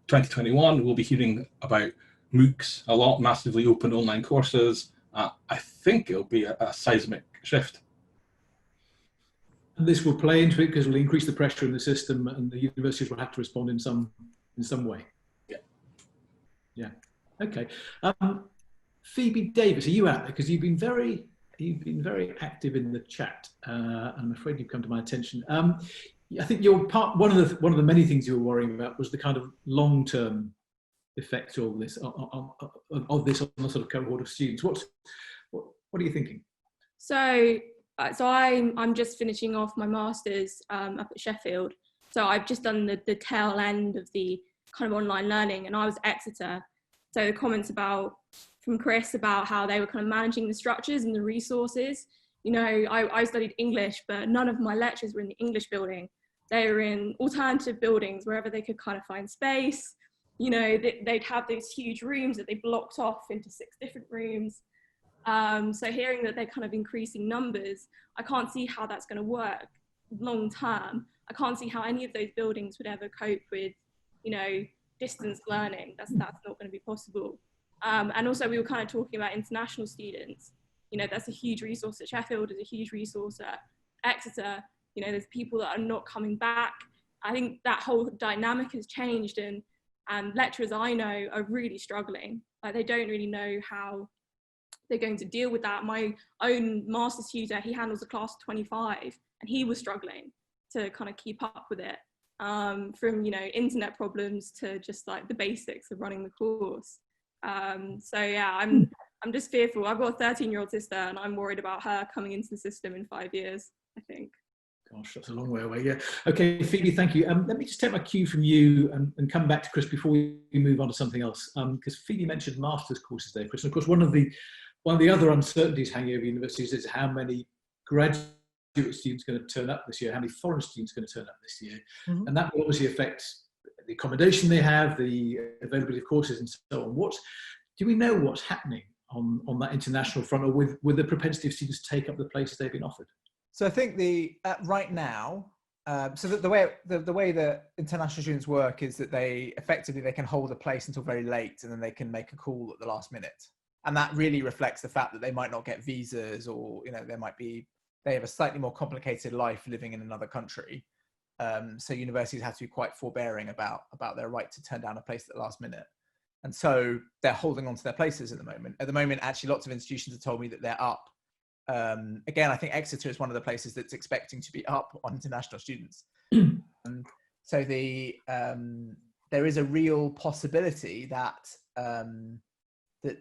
2021 we'll be hearing about MOOCs a lot, massively open online courses. I think it'll be a seismic shift. And this will play into it because it will increase the pressure in the system, and the universities will have to respond in some way. Yeah. Yeah. Okay. Phoebe Davis, are you out there? Because you've been very active in the chat. I'm afraid you've come to my attention. I think one of the many things you were worrying about was the kind of long-term effect of this on the sort of cohort of students. What are you thinking? So I'm just finishing off my master's up at Sheffield. So I've just done the tail end of the kind of online learning, and I was at Exeter. So the comments from Chris about how they were kind of managing the structures and the resources. I studied English, but none of my lectures were in the English building. They were in alternative buildings wherever they could kind of find space. They'd have these huge rooms that they blocked off into 6 different rooms. So hearing that they're kind of increasing numbers, I can't see how that's going to work long term. I can't see how any of those buildings would ever cope with, distance learning. That's not going to be possible. And also we were kind of talking about international students. That's a huge resource at Sheffield, is a huge resource at Exeter. There's people that are not coming back. I think that whole dynamic has changed, and lecturers I know are really struggling. Like, they don't really know how they're going to deal with that. My own master's tutor, he handles a class of 25, and he was struggling to kind of keep up with it. from, internet problems to just like the basics of running the course. So yeah, I'm just fearful. I've got a 13-year-old sister and I'm worried about her coming into the system in 5 years, I think. Gosh, that's a long way away. Yeah. Okay, Phoebe, thank you. Let me just take my cue from you and come back to Chris before we move on to something else. Because Phoebe mentioned master's courses there, Chris. And of course, one of the other uncertainties hanging over universities is how many graduate students are going to turn up this year, how many foreign students are going to turn up this year. Mm-hmm. And that will obviously affect the accommodation they have, the availability of courses and so on. Do we know what's happening on that international front, or with the propensity of students to take up the places they've been offered? So I think right now, so the way that international students work is that they can hold a place until very late, and then they can make a call at the last minute, and that really reflects the fact that they might not get visas, or they have a slightly more complicated life living in another country. So universities have to be quite forbearing about their right to turn down a place at the last minute, and so they're holding on to their places at the moment. At the moment, actually, lots of institutions have told me that they're up. Again, I think Exeter is one of the places that's expecting to be up on international students. So there is a real possibility that there'll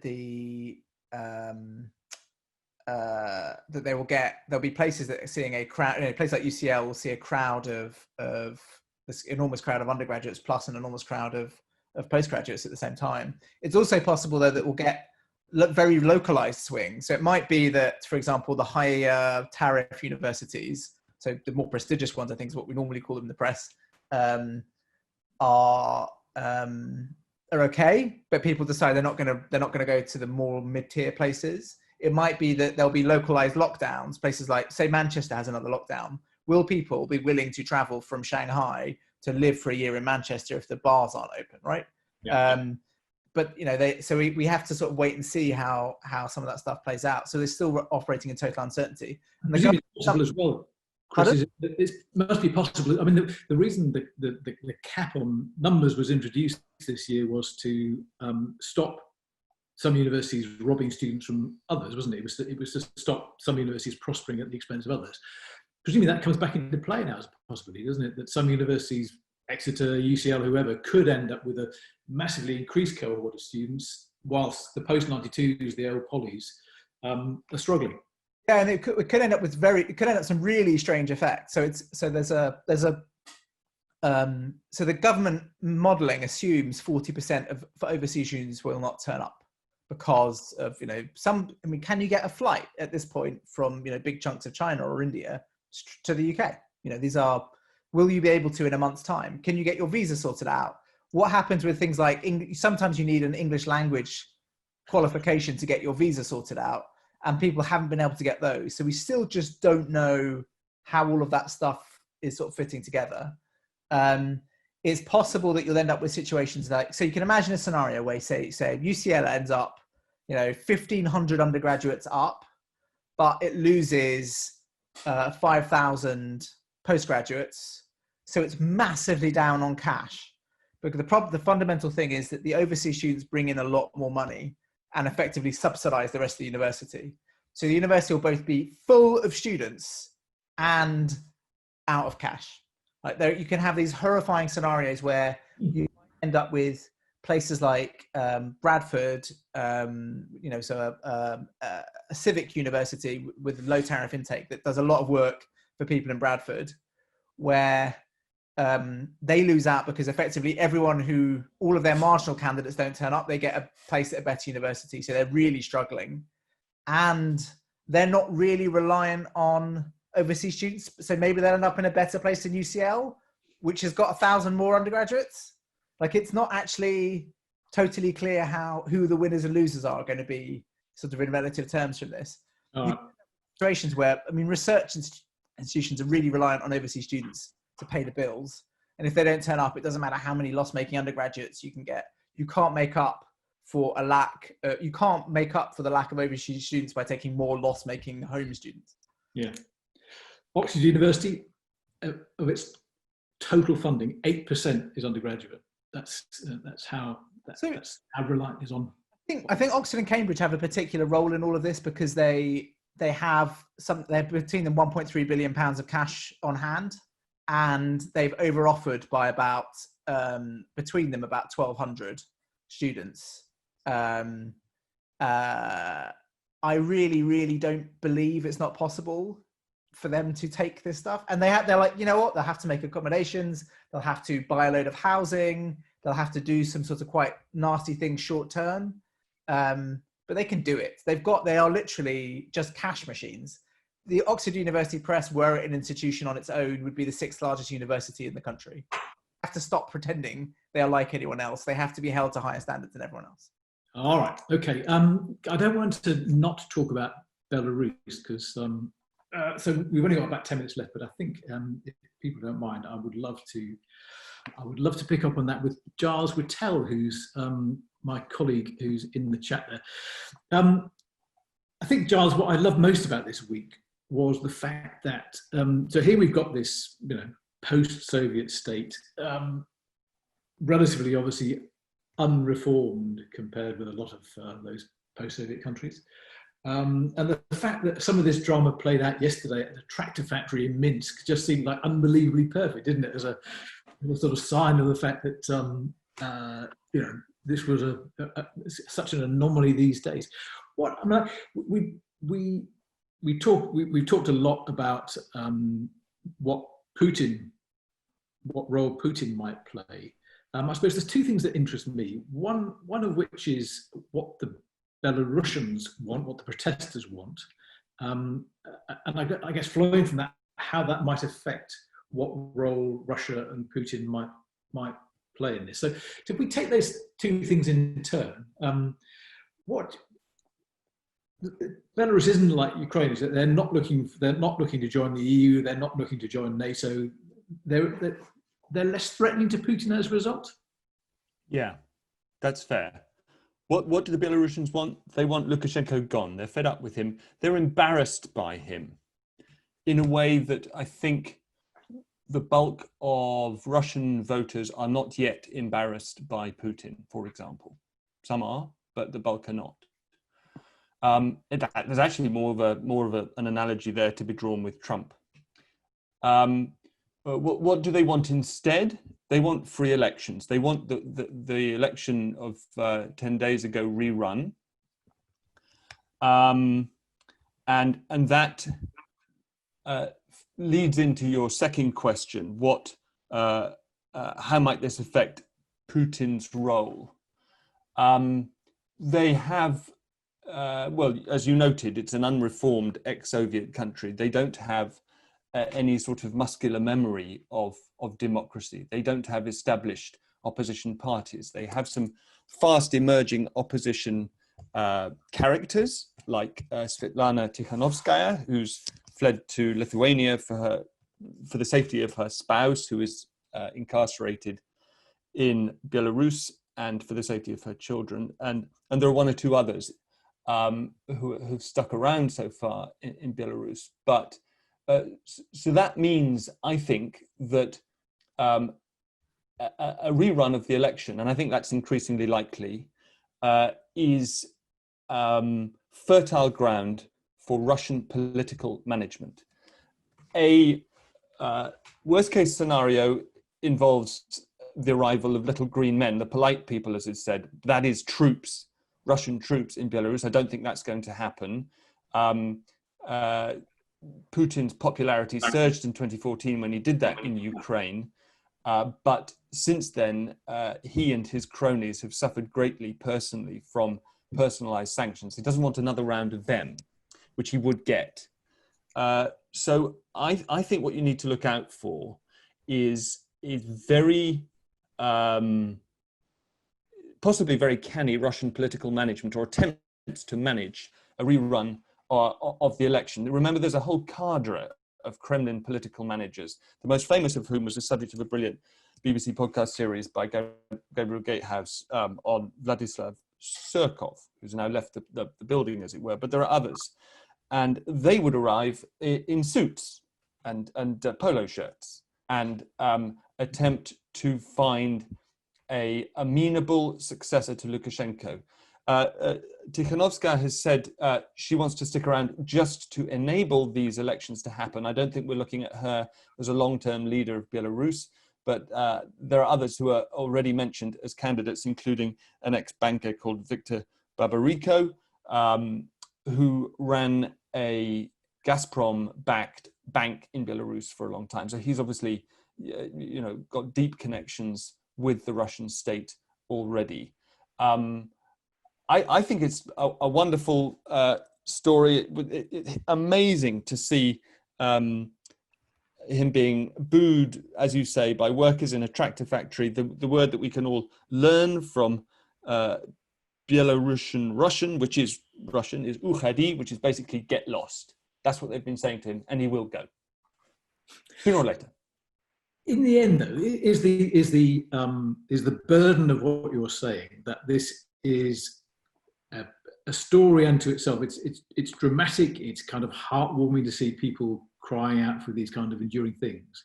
be places that are seeing a crowd. A place like UCL will see a crowd of this enormous crowd of undergraduates plus an enormous crowd of postgraduates at the same time. It's also possible though that we'll get very localized swing. So it might be that, for example, the higher tariff universities, so the more prestigious ones, I think is what we normally call them in the press, are okay, but people decide they're not going to go to the more mid-tier places. It might be that there'll be localized lockdowns, places like, say, Manchester has another lockdown. Will people be willing to travel from Shanghai to live for a year in Manchester if the bars aren't open, right? Yeah. But we have to sort of wait and see how some of that stuff plays out. So they're still operating in total uncertainty. And it's possible as well, Chris. It must be possible. I mean, the reason the cap on numbers was introduced this year was to stop some universities robbing students from others, wasn't it? It was to stop some universities prospering at the expense of others. Presumably that comes back into play now as a possibility, doesn't it? That some universities, Exeter, UCL, whoever, could end up with a massively increased cohort of students, whilst the post-92s, the old polys, are struggling. Yeah, and it could end up with some really strange effects. So so the government modelling assumes 40% of overseas students will not turn up because of can you get a flight at this point from big chunks of China or India to the UK? Will you be able to in a month's time? Can you get your visa sorted out? What happens with things like sometimes you need an English language qualification to get your visa sorted out, and people haven't been able to get those. So we still just don't know how all of that stuff is sort of fitting together. It's possible that you'll end up with situations like, so you can imagine a scenario where say UCL ends up, 1,500 undergraduates up, but it loses 5,000 postgraduates. So it's massively down on cash, because the fundamental thing is that the overseas students bring in a lot more money and effectively subsidize the rest of the university. So the university will both be full of students and out of cash. Like you can have these horrifying scenarios where you end up with places like Bradford, so a civic university with low tariff intake that does a lot of work for people in Bradford, where they lose out because effectively all of their marginal candidates don't turn up. They get a place at a better university. So they're really struggling, and they're not really reliant on overseas students. So maybe they'll end up in a better place than UCL, which has got 1,000 more undergraduates. Like, it's not actually totally clear who the winners and losers are going to be sort of in relative terms from this. Situations where, research institutions are really reliant on overseas students to pay the bills. And if they don't turn up, it doesn't matter how many loss-making undergraduates you can get. You can't make up for the lack of overseas students by taking more loss-making home students. Yeah. Oxford University, of its total funding, 8% is undergraduate. That's how reliant is on. I think Oxford and Cambridge have a particular role in all of this because they're between them £1.3 billion of cash on hand, and they've overoffered by about between them about 1,200 students. I really don't believe it's not possible for them to take this stuff. And they're like, you know what? They'll have to make accommodations. They'll have to buy a load of housing. They'll have to do some sort of quite nasty things short term. But they can do it. They are literally just cash machines. The Oxford University Press, were it an institution on its own, would be the 6th largest university in the country. They have to stop pretending they are like anyone else. They have to be held to higher standards than everyone else. All right. Okay. I don't want to not talk about Belarus because so we've only got about 10 minutes left, but I think if people don't mind, I would love to pick up on that with Giles Whittell, who's my colleague who's in the chat there. I think, Giles, what I love most about this week was the fact that so here we've got this, post-Soviet state, relatively obviously unreformed compared with a lot of those post-Soviet countries. And the fact that some of this drama played out yesterday at the tractor factory in Minsk just seemed like unbelievably perfect, didn't it? As a sort of sign of the fact that this was such an anomaly these days. We've talked a lot about what role Putin might play. I suppose there's two things that interest me. One of which is what the Belarusians want, what the protesters want, and I guess flowing from that, how that might affect what role Russia and Putin might play in this. So if we take those two things in turn, what Belarus isn't like Ukraine, is that they're not looking to join the EU, they're not looking to join NATO. They're less threatening to Putin as a result? Yeah, that's fair. What do the Belarusians want? They want Lukashenko gone. They're fed up with him. They're embarrassed by him in a way that I think the bulk of Russian voters are not yet embarrassed by Putin, for example. Some are, but the bulk are not. There's actually more of an analogy there to be drawn with Trump. What do they want instead? They want free elections. They want the election of 10 days ago rerun. And that leads into your second question. How might this affect Putin's role? They have, well, as you noted, it's an unreformed ex-Soviet country. They don't have any sort of muscular memory of democracy. They don't have established opposition parties. They have some fast emerging opposition characters like Svetlana Tikhanovskaya, who's fled to Lithuania for the safety of her spouse, who is incarcerated in Belarus, and for the safety of her children. And there are one or two others who've stuck around so far in Belarus. But so that means, I think, that a rerun of the election, and I think that's increasingly likely, is fertile ground for Russian political management. A worst case scenario involves the arrival of little green men, the polite people, as it's said, that is troops, Russian troops in Belarus. I don't think that's going to happen. Putin's popularity surged in 2014 when he did that in Ukraine. But since then, he and his cronies have suffered greatly personally from personalized sanctions. He doesn't want another round of them, which he would get. So I think what you need to look out for is very, possibly very canny Russian political management or attempts to manage a rerun of the election. Remember, there's a whole cadre of Kremlin political managers, the most famous of whom was the subject of a brilliant BBC podcast series by Gabriel Gatehouse on Vladislav Surkov, who's now left the building, as it were, but there are others. And they would arrive in suits and polo shirts and attempt to find a amenable successor to Lukashenko. Tikhanovskaya has said she wants to stick around just to enable these elections to happen. I don't think we're looking at her as a long-term leader of Belarus, but there are others who are already mentioned as candidates, including an ex-banker called Viktor Babariko, who ran a Gazprom-backed bank in Belarus for a long time. So he's obviously, got deep connections with the Russian state already. I think it's a wonderful story. Amazing to see him being booed, as you say, by workers in a tractor factory. The word that we can all learn from Belarusian Russian, which is Russian, is ukhadi, which is basically get lost. That's what they've been saying to him, and he will go sooner or later. In the end, though, is the burden of what you're saying that this is a story unto itself. It's dramatic. It's kind of heartwarming to see people crying out for these kind of enduring things.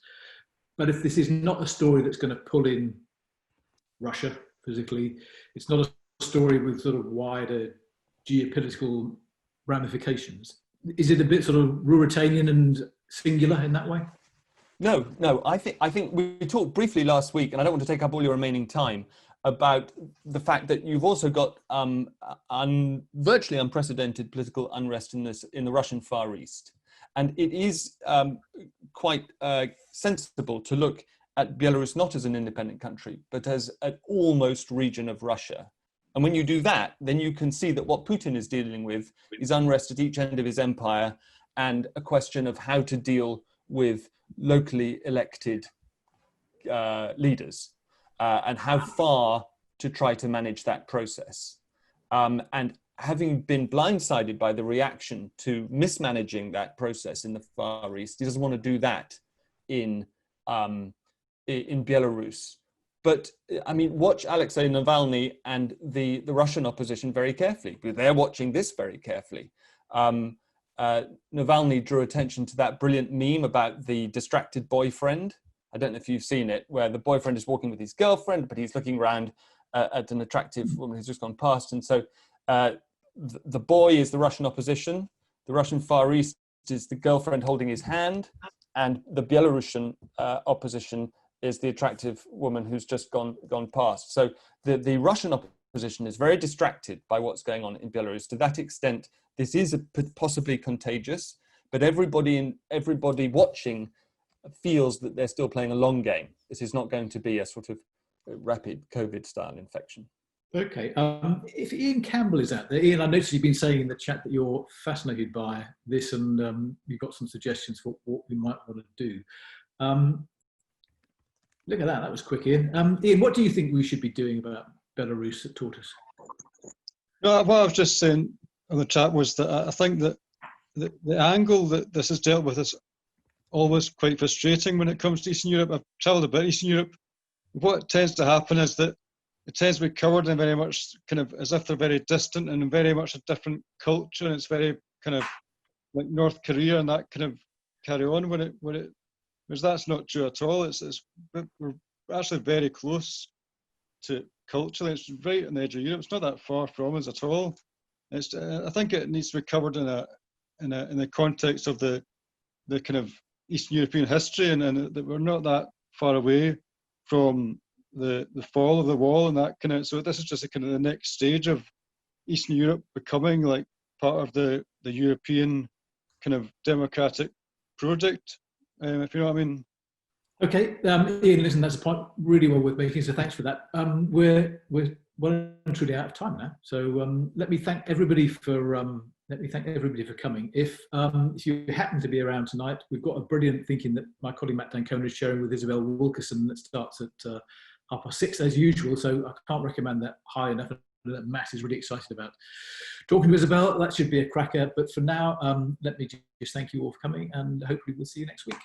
But if this is not a story that's going to pull in Russia physically, it's not a story with sort of wider geopolitical ramifications. Is it a bit sort of Ruritanian and singular in that way? No. I think we talked briefly last week, and I don't want to take up all your remaining time, about the fact that you've also got virtually unprecedented political unrest in the Russian Far East. And it is quite sensible to look at Belarus not as an independent country, but as an almost region of Russia. And when you do that, then you can see that what Putin is dealing with is unrest at each end of his empire and a question of how to deal with locally elected leaders and how far to try to manage that process. And having been blindsided by the reaction to mismanaging that process in the Far East, he doesn't want to do that in Belarus. But I mean, watch Alexei Navalny and the Russian opposition very carefully, because they're watching this very carefully. Navalny drew attention to that brilliant meme about the distracted boyfriend. I don't know if you've seen it, where the boyfriend is walking with his girlfriend, but he's looking around at an attractive woman who's just gone past. And so the boy is the Russian opposition, the Russian Far East is the girlfriend holding his hand, and the Belarusian opposition is the attractive woman who's just gone past. So the Russian opposition is very distracted by what's going on in Belarus. To that extent, this is possibly contagious, but everybody watching feels that they're still playing a long game. This is not going to be a sort of rapid COVID-style infection. Okay. If Ian Campbell is out there, Ian, I noticed you've been saying in the chat that you're fascinated by this, and you've got some suggestions for what we might want to do. Look at that. That was quick, Ian. Ian, what do you think we should be doing about Belarus at Tortoise? No, what I was just saying on the chat was that I think that the angle that this is dealt with is always quite frustrating when it comes to Eastern Europe. I've travelled a bit Eastern Europe. What tends to happen is that it tends to be covered in very much kind of as if they're very distant and very much a different culture, and it's very kind of like North Korea and that kind of carry on whereas that's not true at all. We're actually very close to culturally. It's right on the edge of Europe. It's not that far from us at all. I think it needs to be covered in the context of the kind of Eastern European history, and that we're not that far away from the fall of the wall and that kind of. So this is just a kind of the next stage of Eastern Europe becoming like part of the European kind of democratic project, if you know what I mean. Okay, Ian, listen, that's a point really well worth making, so thanks for that. We're well and truly out of time now, so let me thank everybody for coming. If you happen to be around tonight, we've got a brilliant thinking that my colleague Matt Dancona is sharing with Isabel Wilkerson that starts at 6:30 as usual, so I can't recommend that high enough. That Matt is really excited about talking to Isabel. That should be a cracker, but for now, let me just thank you all for coming, and hopefully we'll see you next week.